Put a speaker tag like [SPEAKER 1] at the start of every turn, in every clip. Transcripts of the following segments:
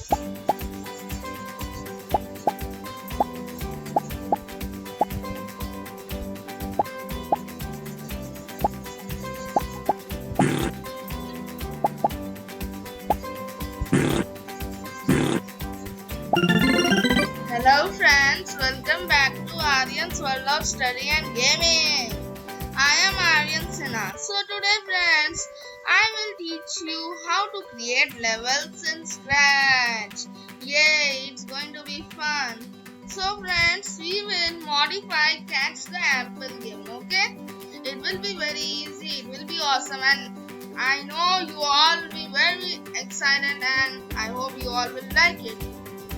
[SPEAKER 1] Hello friends, welcome back to Aryan's World of Study and Gaming. I am Aryan Sinha. So today friends, I will teach you how to create levels in Scratch. Yay, it's going to be fun. So friends, we will modify Catch the Apple game, okay? It will be very easy, it will be awesome, and I know you all will be very excited and I hope you all will like it.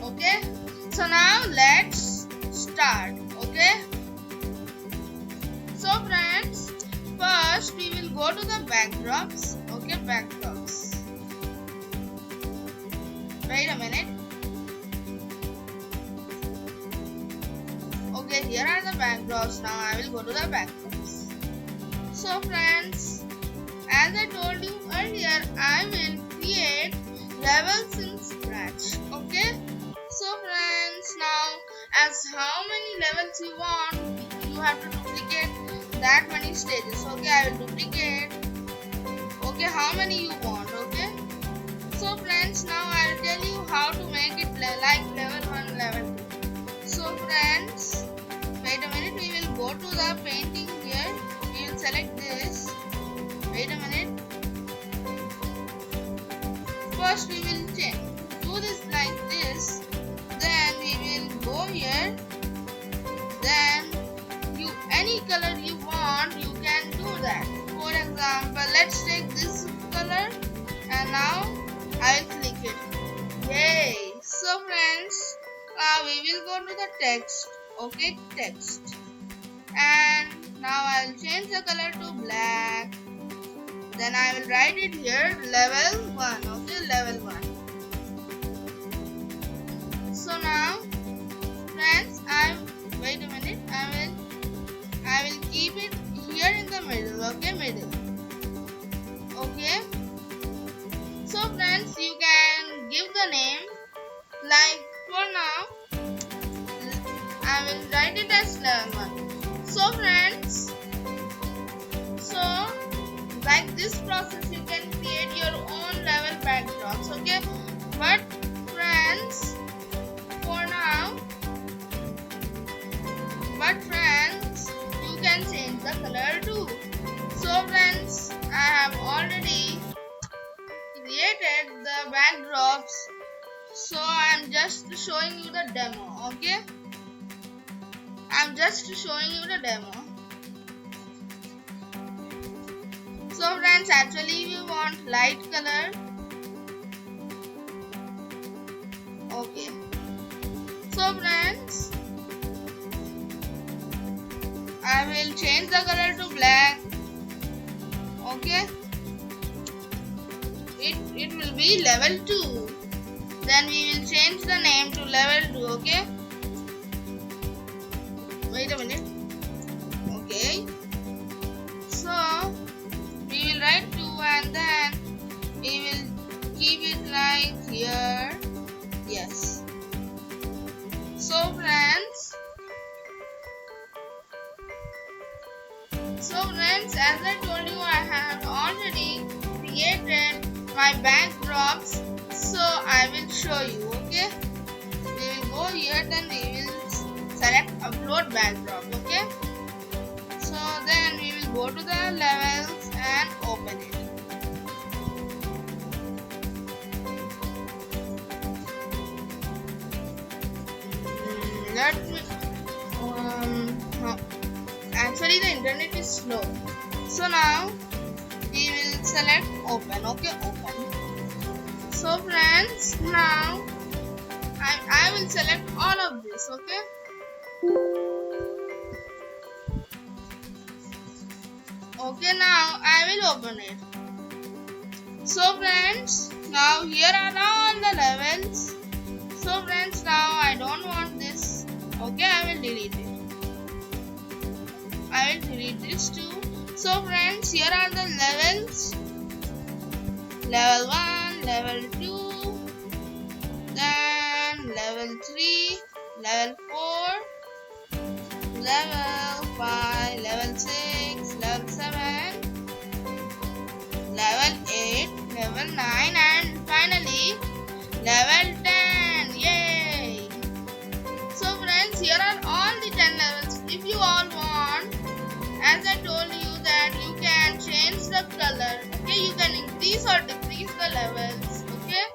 [SPEAKER 1] Okay, so now let's start. Okay, so friends, first we will go to the backdrops. Okay, backdrops. Wait a minute. Okay, here are the backdrops. Now I will go to the backdrops. So friends, as I told you earlier, I will create levels in Scratch. Okay. So friends, now as how many levels you want, you have to duplicate that many stages. Okay, I will duplicate. Okay, how many you want. Okay, so friends, now I will tell you how to make it like level 1, level 2. So friends, wait a minute, we will go to the painting here. We will select this. Wait a minute. First we will do this like this. Then we will go here. Then any color you want, you can do that. For example, let's take this color and now I will click it. Yay! So friends, now we will go to the text. Okay, text. And now I will change the color to black. Then I will write it here, level 1. Okay, level 1. So now, friends, wait a minute. I will keep it here in the middle. Okay, middle. Okay. So friends, you can give the name. Like for now, I will write it as level 1. So friends, like this process, you can create your own level backdrops. Okay, but friends. But friends, you can change the color too. So friends, I have already created the backdrops. So I am just showing you the demo. Okay, I am just showing you the demo. So friends, actually we want light color. Okay. So friends, I will change the color to black. Okay. It will be level 2. Then we will change the name to level 2. Okay. Wait a minute. Okay. So we will write 2 and then we will keep it like here. Yes. So friends, as I told you, I have already created my backdrops. So I will show you. Okay, we will go here. Then we will select upload backdrop. Okay. So then we will go to the levels and open it. Let me. Actually, the internet is slow. So now we will select open. Okay, open. So friends, now I will select all of this. Okay. Okay, now I will open it. So friends, now here are all the levels. So friends, now I don't want this. Okay, I will delete it. I will delete this too. So friends, here are the levels. Level 1, level 2. Then level 10. Yay! So friends, here are all the 10 levels. If you all want, as I told you that you can change the color. Okay, you can increase or decrease the levels. Okay.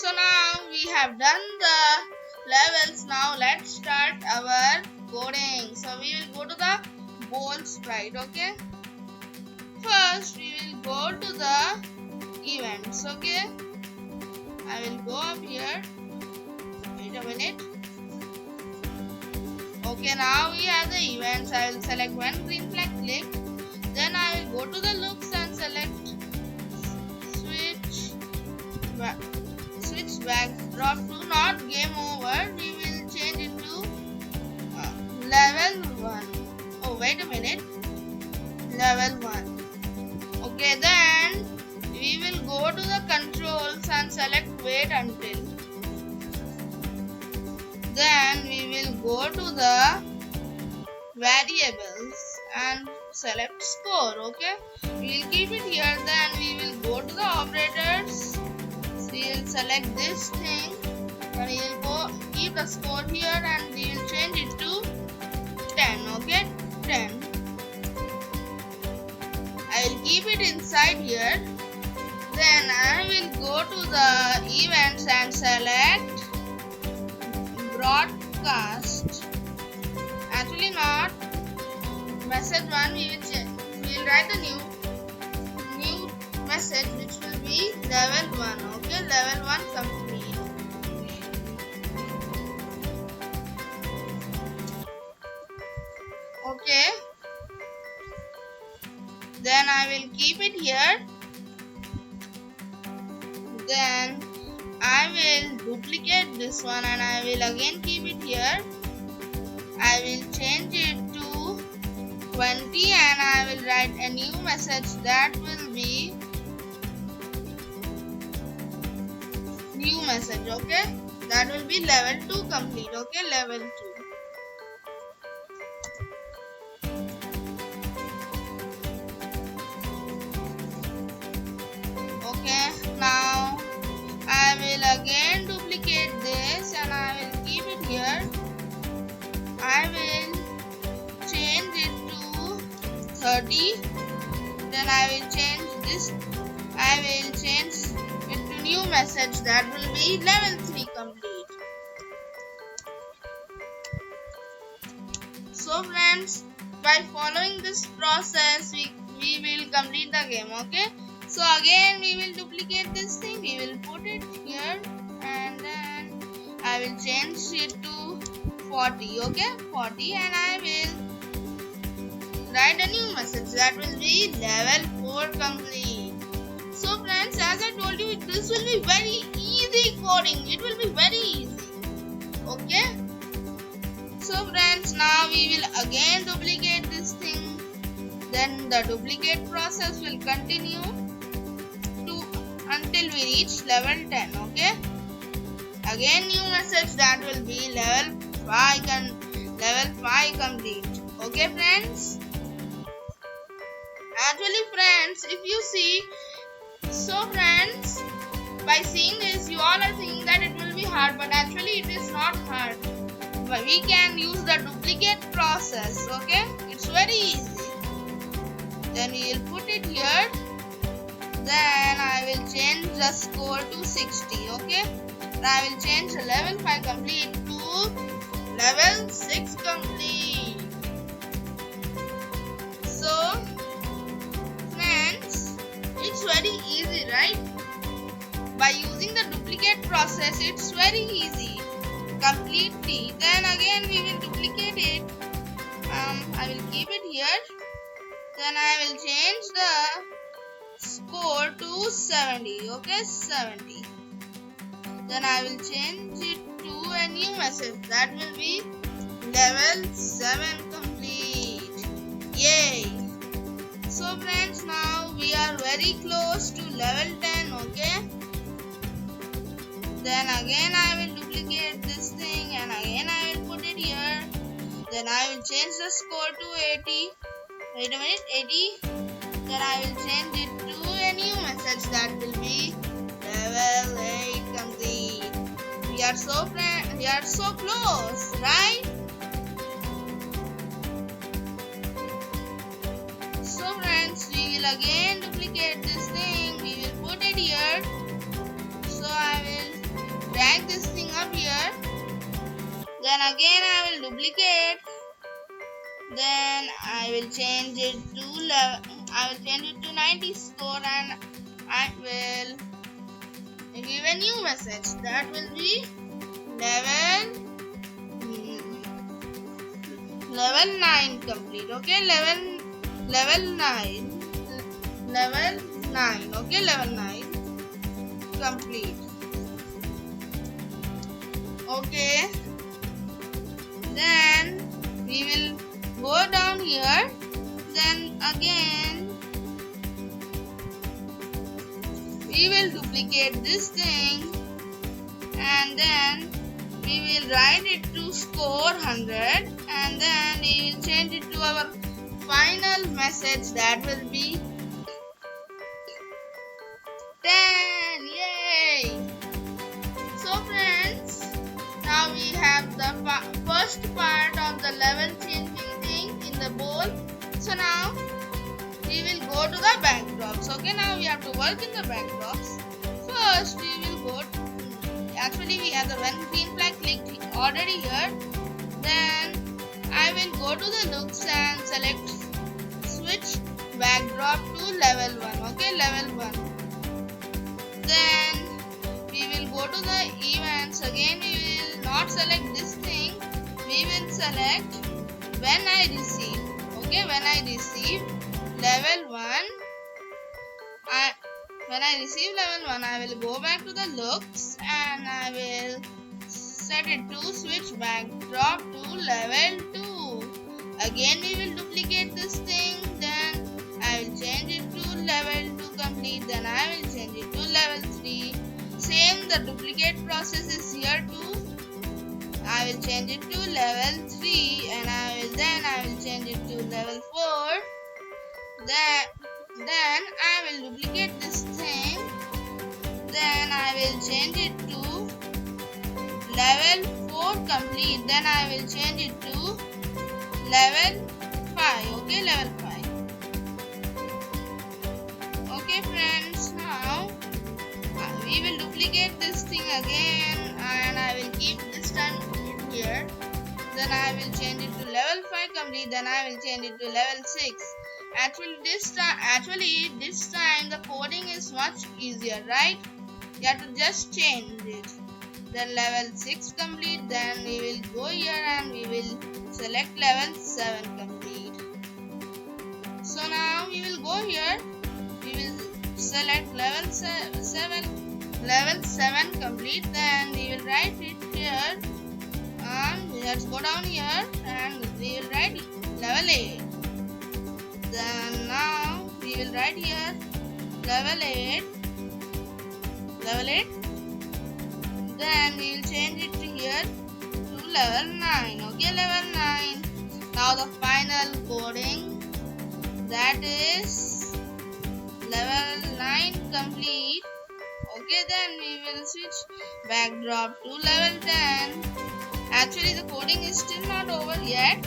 [SPEAKER 1] So now we have done the levels. Now let's start our coding. So we will go to the bold sprite. Okay. First we will go to the events. Okay. I will go up here. Wait a minute. Okay, now we have the events. I will select when green flag click. Then I will go to the looks and select switch backdrop to not game over. We will change it to level 1. Oh, wait a minute. Level 1. Okay, then we will go to the controls and select wait until. Then we will go to the variables and select score. Okay, we will keep it here. Then we will go to the operators. We will select this thing. Then we will keep the score here and we will change it to 10. Okay, 10. I will keep it inside here. Then I will go to the events and select broadcast. Actually not message 1. We will write a new message which will be level 1. Okay, level 1 complete. Okay, then I will keep it here. Then I will duplicate this one and I will again keep it here. I will change it to 20 and I will write a new message that will be new message. Okay, that will be level 2 complete. Okay, level 2. Okay, now I will again duplicate this and I will keep it here. I will change it to 30. Then I will change this. I will change it to new message that will be level 3 complete. So friends, by following this process, we will complete the game. Okay. So again we will duplicate this thing. We will put it here and then I will change it to 40. Okay, 40 and I will write a new message that will be level 4 complete. So friends, as I told you, this will be very easy coding. It will be very easy. Okay. So friends, now we will again duplicate this thing. Then the duplicate process will continue until we reach level 10. Okay. Again new message that will be level 5 complete. Okay friends. Actually friends, if you see, so friends, by seeing this you all are thinking that it will be hard, but actually it is not hard. But we can use the duplicate process. Okay, it's very easy. Then we will put it here. Then I will change the score to 60. Okay, then I will change the level 5 complete to level 6 complete. So friends, it's very easy, right? By using the duplicate process, it's very easy completely. Then again we will duplicate it. I will keep it here. Then I will change the score to 70. Okay, 70. Then I will change it to a new message that will be level 7 complete. Yay! So friends, now we are very close to level 10. Okay. Then again I will duplicate this thing and again I will put it here. Then I will change the score to 80. Wait a minute, 80. Then I will change it to a new message that will be level 8 complete. We are so close, right? So friends, we will again duplicate this thing. We will put it here. So I will drag this thing up here. Then again I will duplicate. Then I will change it to 90 score, and I will give a new message that will be level 9 complete. Okay, level 9. Okay, level 9 complete. Okay, then we will go down here. Then again we will duplicate this thing, and then we will write it to score 100, and then we will change it to our final message that will be 10. Yay! So friends, now we have the first part of the level changing thing in the bowl. So now we will go to the backdrops. Okay, now we have to work in the backdrops. First we will go to, actually we have the one green flag clicked already here. Then I will go to the looks and select switch backdrop to level 1. Okay, level 1. Then we will go to the events. Again we will not select this thing. We will select when I receive. Okay, when I receive level 1, when I receive level 1, I will go back to the looks and I will set it to switch backdrop to level 2. Again we will duplicate this thing. Then I will change it to level 2 complete. Then I will change it to level 3. Same, the duplicate process is here too. I will change it to level 3, and I will change it to level 4. Then I will duplicate this thing. Then I will change it to level 4 complete. Then I will change it to level 5. Okay, level 5. Okay friends, now we will duplicate this thing again, and I will keep this time here. Then I will change it to level 5 complete. Then I will change it to level 6. Actually this time the coding is much easier, right? You have to just change it. Then level 6 complete. Then we will go here and we will select level 7 complete. So now we will go here. We will select level 7 complete. Then we will write it here. Let's go down here and we will write level 8. Then now we will write here level 8. Then we will change it to here to level 9. Okay, level 9. Now the final coding, that is level 9 complete. Okay, then we will switch backdrop to level 10. Actually the coding is still not over yet,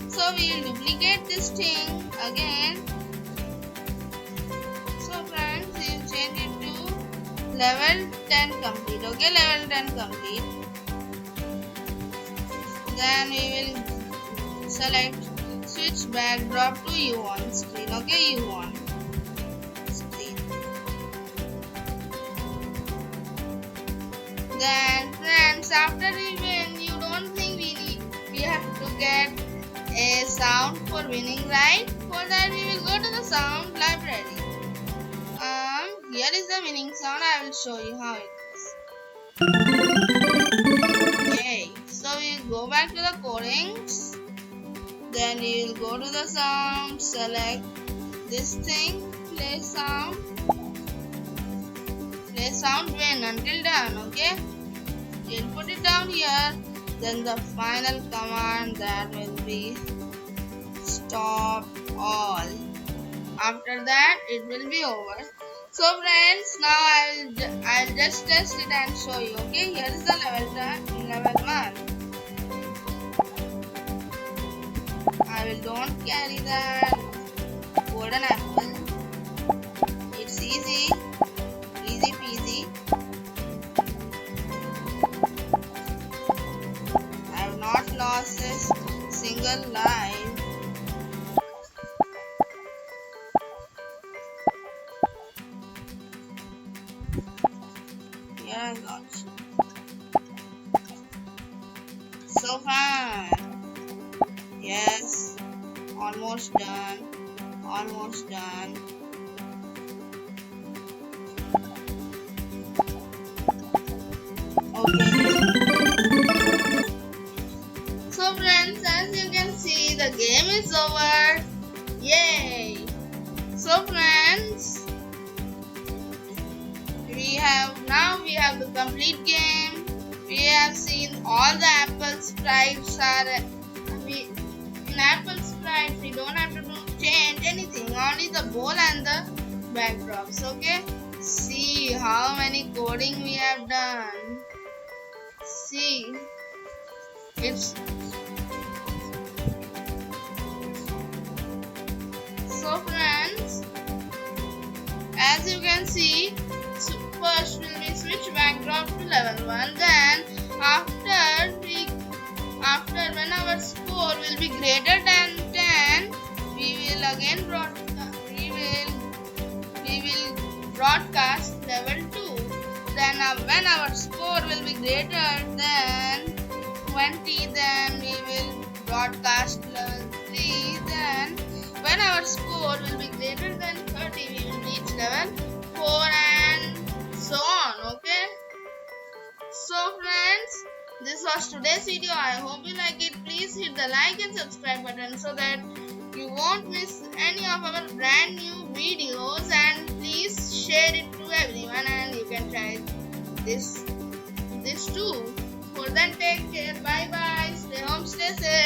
[SPEAKER 1] so we will duplicate this thing again. So friends, we will change it to level 10 complete. Okay, level 10 complete. Then we will select switch backdrop to U1 screen. Okay, U1 screen. Then friends, after we win, you don't think we have to get a sound for winning, right? For that we will go to the sound library. Here is the winning sound. I will show you how it is. Okay, so we will go back to the codings. Then we will go to the sound, select this thing, play sound win until done. Okay, we'll put it down here. Then the final command, that will be stop all. After that it will be over. So friends, now I'll just test it and show you. Okay, here is the level 1. I will don't carry the golden apple. It's easy peasy. I have not lost a single life. Here I got you. So fun. Yes, almost done. Almost done. Okay. So friends, as you can see, the game is over. Yay! So friends, we have the complete game. We have seen all the apple sprites in apple sprites we don't have to change anything, only the bowl and the backdrops. Okay, see how many coding we have done. See, it's so friends, as you can see, first will be switch backdrop to level 1, then after when our score will be greater than 10, we will again broadcast level 2. Then when our score will be greater than 20, then we will broadcast level 3. Then when our score will be greater than 30, we will reach level 4 and so on. Okay, so friends, this was today's video. I hope you like it. Please hit the like and subscribe button so that you won't miss any of our brand new videos, and please share it to everyone, and you can try this too. For then, take care. Bye bye. Stay home, stay safe.